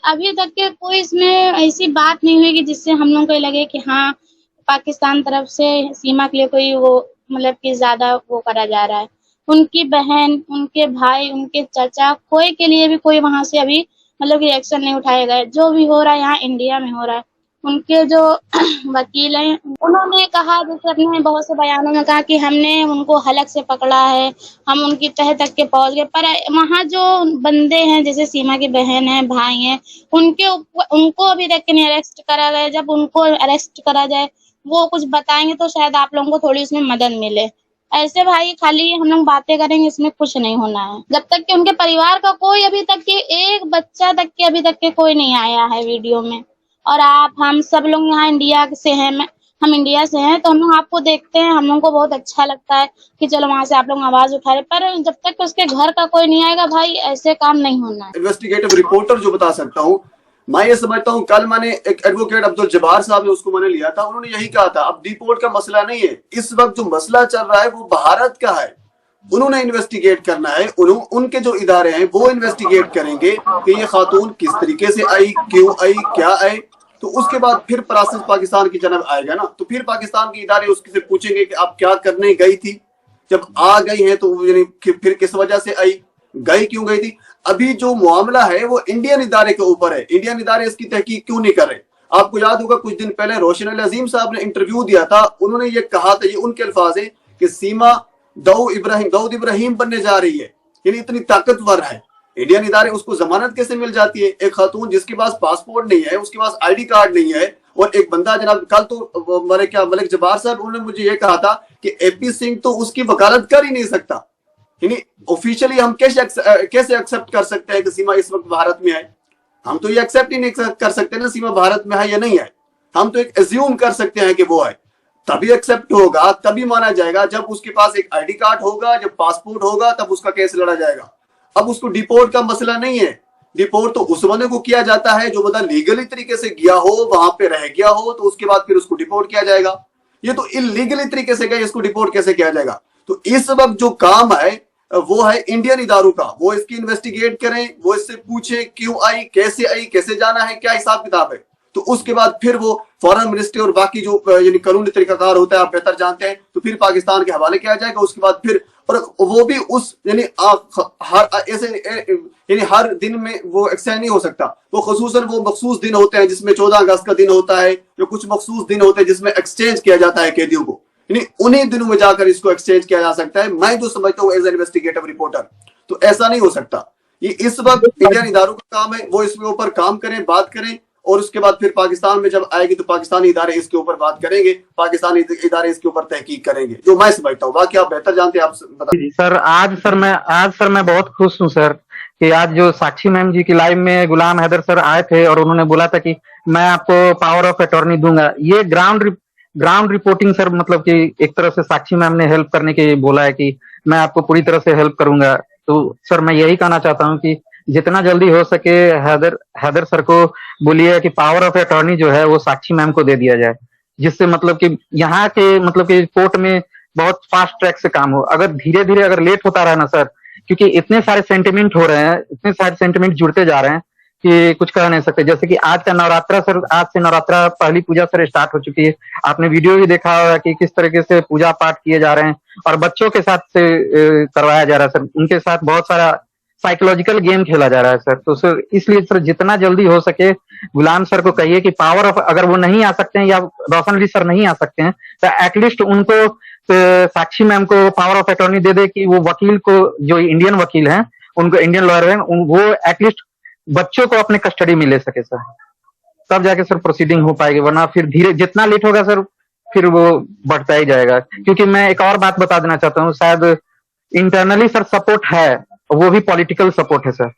अभी तक के कोई इसमें ऐसी बात नहीं हुई कि जिससे हम लोग को ये लगे कि हाँ, पाकिस्तान तरफ से सीमा के लिए कोई वो मतलब कि ज़्यादा वो करा जा रहा है। उनकी बहन, उनके भाई, उनके चाचा, कोई के लिए भी कोई वहाँ से अभी मतलब कि एक्शन नहीं उठाया गया है। जो भी हो रहा है यहाँ इंडिया में हो रहा है। उनके जो वकील हैं, उन्होंने कहा, जैसे अपने बहुत से बयानों में कहा कि हमने उनको हलक से पकड़ा है, हम उनकी तह तक के पहुँच गए। पर वहाँ जो बंदे हैं, जैसे सीमा की बहन है, भाई हैं, उनको अभी तक के नहीं अरेस्ट करा गया। जब उनको अरेस्ट करा जाए, वो कुछ बताएँगे तो शायद आप लोगों को थोड़ी उसमें मदद मिले। ऐसे भाई खाली हम लोग बातें करेंगे, इसमें कुछ नहीं होना है। जब तक कि उनके परिवार का कोई अभी तक के एक बच्चा तक के अभी तक के कोई नहीं आया है वीडियो में। और हम सब लोग यहाँ इंडिया से हैं, हम इंडिया से हैं, तो हम लोग आपको देखते हैं, हम लोगों को बहुत अच्छा लगता है कि चलो वहाँ से आप लोग आवाज उठा रहे। पर जब तक कि उसके घर का कोई नहीं आएगा भाई, ऐसे काम नहीं होना है। इन्वेस्टिगेटिव रिपोर्टर जो बता सकता हूँ, मैं ये समझता हूँ, कल मैंने एक एडवोकेट अब्दुल जब्बार साहब है, उसको मैंने लिया था, उन्होंने यही कहा था, अब डिपोर्ट का मसला नहीं है, इस वक्त जो मसला चल रहा है वो भारत का है। उन्होंने इन्वेस्टिगेट करना है, उनके जो इदारे हैं वो इन्वेस्टिगेट करेंगे कि ये खातून किस तरीके से आई, क्यों आई, क्या आई। तो उसके बाद फिर प्रोसेस पाकिस्तान की जनब आएगा ना, तो फिर पाकिस्तान के इदारे उससे पूछेंगे कि आप क्या करने गई थी, जब आ गई हैं तो फिर किस वजह से आई, गई क्यों गई थी। अभी जो मामला है वो इंडियन इदारे के ऊपर है, इंडियन इदारे इसकी तहकीक क्यों नहीं कर रहे। आपको याद होगा कुछ दिन पहले रोशन अल अजीम साहब ने इंटरव्यू दिया था, उन्होंने ये कहा था, ये उनके अल्फाज है कि सीमा दाऊद इब्राहिम बनने जा रही है, यानी इतनी ताकतवर है। इंडियन इदारे उसको जमानत कैसे मिल जाती है। एक खातून जिसके पास पासपोर्ट नहीं है, उसके पास आईडी कार्ड नहीं है, और एक बंदा, जनाब कल तो मलिक जब्बार साहब उन्होंने मुझे ये कहा था कि एपी सिंह तो उसकी वकालत कर ही नहीं सकता। यानी ऑफिशियली हम कैसे एक्सेप्ट कर सकते हैं कि सीमा इस वक्त भारत में है। हम तो ये एक्सेप्ट ही नहीं कर सकते ना सीमा भारत में है या नहीं है। हम तो एक एज्यूम कर सकते हैं कि वो है, तभी एक्सेप्ट होगा, तभी माना जाएगा जब उसके पास एक आईडी कार्ड होगा, जब पासपोर्ट होगा, तब उसका केस लड़ा जाएगा। अब उसको डिपोर्ट का मसला नहीं है। डिपोर्ट तो उस बंदे को किया जाता है जो बंदा लीगली तरीके से गया हो, वहां पे रह गया हो, तो उसके बाद फिर उसको डिपोर्ट किया जाएगा। ये तो इलीगली तरीके से गया, इसको डिपोर्ट कैसे किया जाएगा। तो इस वक्त जो काम है वो है इंडियन इदारों का, वो इसकी इन्वेस्टिगेट करें, वो इससे पूछे क्यों आई, कैसे जाना है, क्या हिसाब किताब है। तो उसके बाद फिर वो फॉरेन मिनिस्ट्री और बाकी जो यानी कानूनी तरीकाकार होता है, आप बेहतर जानते हैं, तो फिर पाकिस्तान के हवाले किया जाएगा। उसके बाद फिर, और वो भी उस यानी हर दिन में वो एक्सचेंज नहीं हो सकता। वो खसूसन वो मखसूस दिन होते हैं जिसमें 14 अगस्त का दिन होता है, जो कुछ मखसूस दिन होते हैं जिसमें एक्सचेंज किया जाता है कैदियों को, यानी उन्हीं दिनों में जाकर इसको एक्सचेंज किया जा सकता है। मैं जो समझता हूँ एज एन इन्वेस्टिगेटिव रिपोर्टर, तो ऐसा नहीं हो सकता। ये इस वक्त इंडियन इदारों का काम है, वो इसके ऊपर काम करें, बात करें, और उसके बाद फिर पाकिस्तान में जब आएगी तो पाकिस्तानी इदारे इसके ऊपर बात करेंगे, पाकिस्तानी इदारे इसके ऊपर तहकीक करेंगे, जो मैं समझता हूँ। बाकी आप बेहतर जानते हैं, आप बताइए। सर आज मैं बहुत खुश हूँ सर कि आज जो साक्षी मैम जी की लाइव में गुलाम हैदर सर आए थे और उन्होंने बोला था कि मैं आपको पावर ऑफ अटॉर्नी दूंगा। ये ग्राउंड रिपोर्टिंग सर, मतलब कि एक तरह से साक्षी मैम ने हेल्प करने के बोला है कि मैं आपको पूरी तरह से हेल्प करूंगा। तो सर मैं यही कहना चाहता हूँ कि जितना जल्दी हो सके हैदर सर को बोलिए कि पावर ऑफ अटॉर्नी जो है वो साक्षी मैम को दे दिया जाए, जिससे मतलब कि यहाँ के मतलब कि कोर्ट में बहुत फास्ट ट्रैक से काम हो। अगर धीरे धीरे अगर लेट होता रहा ना सर, क्योंकि इतने सारे सेंटिमेंट हो रहे हैं, इतने सारे सेंटिमेंट जुड़ते जा रहे हैं कि कुछ कह नहीं सकते। जैसे कि आज का नवरात्रा सर, आज से नवरात्रा पहली पूजा सर स्टार्ट हो चुकी है। आपने वीडियो भी देखा होगा कि किस तरीके से पूजा पाठ किए जा रहे हैं और बच्चों के साथ से करवाया जा रहा है सर। उनके साथ बहुत सारा साइकोलॉजिकल गेम खेला जा रहा है सर। तो सर इसलिए सर जितना जल्दी हो सके गुलाम सर को कहिए कि पावर ऑफ, अगर वो नहीं आ सकते हैं या रोशन अली सर नहीं आ सकते हैं, तो एटलीस्ट उनको साक्षी मैम को पावर ऑफ अटॉर्नी दे दे कि वो वकील को, जो इंडियन वकील हैं, उनको इंडियन लॉयर हैं, वो एटलीस्ट बच्चों को अपने कस्टडी में ले सके सर, तब जाके सर प्रोसीडिंग हो पाएगी। वरना फिर धीरे जितना लेट होगा सर फिर वो बढ़ता ही जाएगा। क्योंकि मैं एक और बात बता देना चाहता हूँ, शायद इंटरनली सर सपोर्ट है, वो भी पॉलिटिकल सपोर्ट है सर।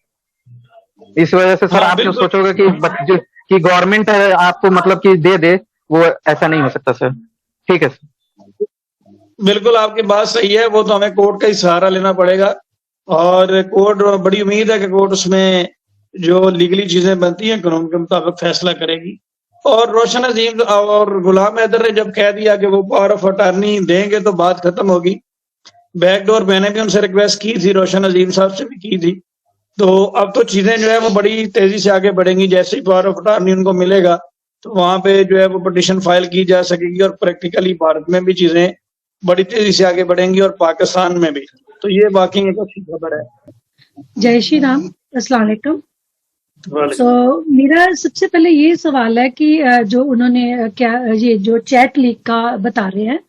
इस वजह से सर आप जो सोचोगे कि गवर्नमेंट आपको मतलब कि दे, वो ऐसा नहीं हो सकता सर। ठीक है सर, बिल्कुल आपकी बात सही है। वो तो हमें कोर्ट का ही सहारा लेना पड़ेगा, और कोर्ट, बड़ी उम्मीद है कि कोर्ट उसमें जो लीगली चीजें बनती हैं कानून के मुताबिक फैसला करेगी। और रोशन अजीम और गुलाम हैदर ने जब कह दिया कि वो पावर ऑफ अटॉर्नी देंगे तो बात खत्म होगी। बैकडोर मैंने भी उनसे रिक्वेस्ट की थी, रोशन अजीम साहब से भी की थी, तो अब तो चीजें जो है वो बड़ी तेजी से आगे बढ़ेंगी। जैसे ही पावर ऑफ अटॉर्नी उनको मिलेगा तो वहां पे जो है वो पिटीशन फाइल की जा सकेगी और प्रैक्टिकली भारत में भी चीजें बड़ी तेजी से आगे बढ़ेंगी और पाकिस्तान में भी। तो ये वाकई एक अच्छी खबर है। जय श्री राम, अस्सलाम वालेकुम। मेरा सबसे पहले ये सवाल है कि जो उन्होंने क्या ये जो चैट लीक का बता रहे हैं,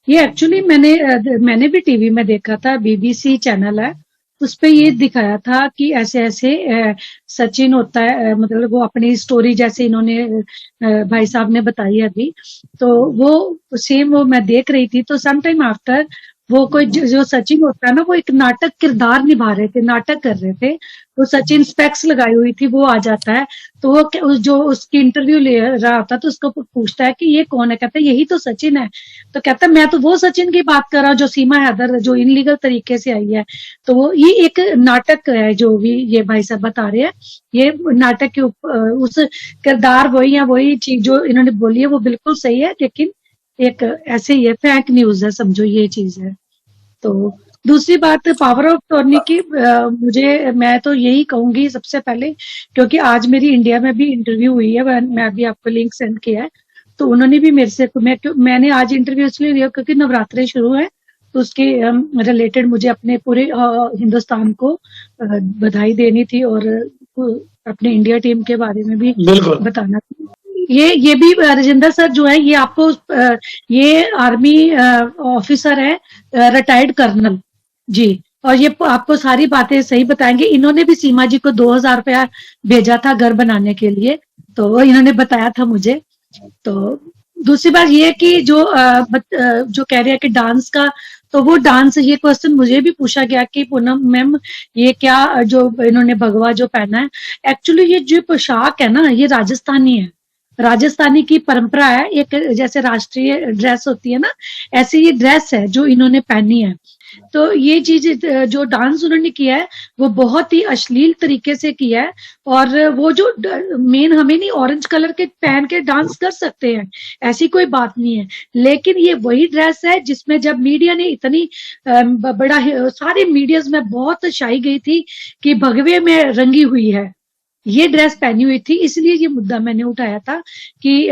ये एक्चुअली मैंने भी टीवी में देखा था, बीबीसी चैनल है, उस पे ये दिखाया था कि ऐसे ऐसे सचिन होता है, मतलब वो अपनी स्टोरी जैसे इन्होंने भाई साहब ने बताई अभी, तो वो सेम वो मैं देख रही थी। तो सम टाइम आफ्टर वो कोई जो सचिन होता है ना, वो एक नाटक किरदार निभा रहे थे, नाटक कर रहे थे। वो सचिन स्पेक्स लगाई हुई थी, वो आ जाता है, तो वो जो उसकी इंटरव्यू ले रहा होता है तो उसको पूछता है कि ये कौन है, कहता है यही तो सचिन है। तो कहता है मैं तो वो सचिन की बात कर रहा हूँ जो सीमा हैदर जो इनलीगल तरीके से आई है। तो वो ये एक नाटक है जो भी ये भाई साहब बता रहे हैं, ये नाटक के उस किरदार वही है, वही चीज जो इन्होंने बोली है वो बिल्कुल सही है, लेकिन एक ऐसे ही है, फेक न्यूज है, समझो ये चीज है। तो दूसरी बात पावर ऑफ अटॉर्नी की, मैं तो यही कहूंगी सबसे पहले, क्योंकि आज मेरी इंडिया में भी इंटरव्यू हुई है, मैं भी आपको लिंक सेंड किया है, तो उन्होंने भी मेरे से मैंने आज इंटरव्यू इसलिए लिया क्योंकि नवरात्रे शुरू है, तो उसके रिलेटेड मुझे अपने पूरे हिंदुस्तान को बधाई देनी थी और अपने इंडिया टीम के बारे में भी बताना था। ये भी राजेंद्र सर जो है, ये आपको ये आर्मी ऑफिसर है, रिटायर्ड कर्नल जी, और ये आपको सारी बातें सही बताएंगे। इन्होंने भी सीमा जी को 2000 रुपया भेजा था घर बनाने के लिए, तो वो इन्होंने बताया था मुझे। तो दूसरी बात ये कि जो कह रहे हैं कि डांस का, तो वो डांस, ये क्वेश्चन मुझे भी पूछा गया कि पूनम मैम ये क्या जो इन्होंने भगवा जो पहना है, एक्चुअली ये जो पोशाक है ना, ये राजस्थानी है, राजस्थानी की परंपरा है, एक जैसे राष्ट्रीय ड्रेस होती है ना, ऐसी ये ड्रेस है जो इन्होंने पहनी है। तो ये चीज जो डांस उन्होंने किया है वो बहुत ही अश्लील तरीके से किया है, और वो जो मेन हमें नहीं ऑरेंज कलर के पहन के डांस कर सकते हैं, ऐसी कोई बात नहीं है, लेकिन ये वही ड्रेस है जिसमें जब मीडिया ने इतनी बड़ा सारे मीडियाज में बहुत छाई गई थी कि भगवे में रंगी हुई है, ये ड्रेस पहनी हुई थी, इसलिए ये मुद्दा मैंने उठाया था कि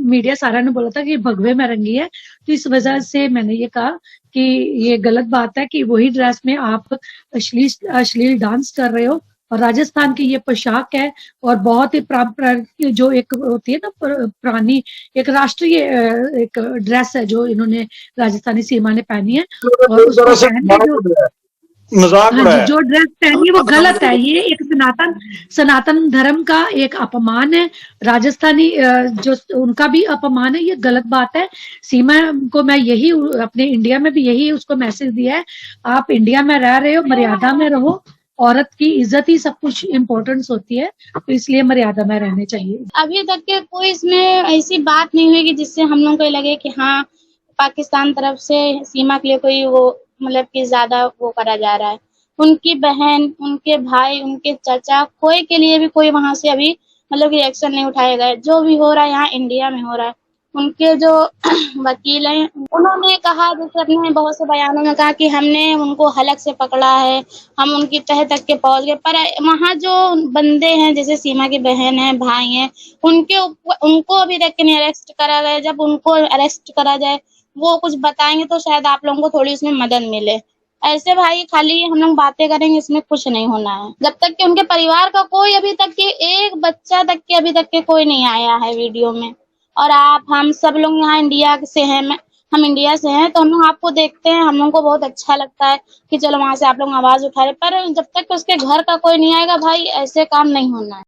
मीडिया सारा ने बोला था कि भगवे में रंगी है, तो इस वजह से मैंने ये कहा कि ये गलत बात है कि वही ड्रेस में आप अश्लील डांस कर रहे हो, और राजस्थान की ये पोशाक है और बहुत ही पारंपरिक जो एक होती है ना पुरानी एक राष्ट्रीय एक ड्रेस है जो इन्होंने राजस्थानी सीमा ने पहनी है, और उसको मजाक हाँ, जो ड्रेस पहनी है वो गलत है, ये एक सनातन धर्म का एक अपमान है, राजस्थानी जो उनका भी अपमान है, ये गलत बात है। सीमा को मैं यही अपने इंडिया में भी यही उसको मैसेज दिया है, आप इंडिया में रह रहे हो, मर्यादा में रहो, औरत की इज्जत ही सब कुछ इम्पोर्टेंस होती है, तो इसलिए मर्यादा में रहने चाहिए। अभी तक के कोई इसमें ऐसी बात नहीं हुई कि जिससे हम लोग को लगे कि हाँ पाकिस्तान तरफ से सीमा के लिए कोई वो मतलब कि ज्यादा वो करा जा रहा है। उनकी बहन, उनके भाई, उनके चाचा, कोई के लिए भी कोई वहां से अभी मतलब कि एक्शन नहीं उठाया गया। जो भी हो रहा है यहाँ इंडिया में हो रहा है। उनके जो वकील हैं उन्होंने कहा, जैसे अपने बहुत से बयानों में कहा कि हमने उनको हलक से पकड़ा है, हम उनकी तह तक के पहुंच गए, पर वहाँ जो बंदे हैं जैसे सीमा की बहन है, भाई हैं, उनको अभी तक नहीं अरेस्ट करा गया। जब उनको अरेस्ट करा जाए, वो कुछ बताएंगे तो शायद आप लोगों को थोड़ी उसमें मदद मिले। ऐसे भाई खाली हम लोग बातें करेंगे, इसमें कुछ नहीं होना है। जब तक कि उनके परिवार का कोई अभी तक के एक बच्चा तक के अभी तक के कोई नहीं आया है वीडियो में, और हम सब लोग यहाँ इंडिया से हैं, हम इंडिया से हैं, तो हम लोग आपको देखते हैं, हम लोग को बहुत अच्छा लगता है कि चलो वहां से आप लोग आवाज उठा रहे, पर जब तक उसके घर का कोई नहीं आएगा भाई ऐसे काम नहीं होना है।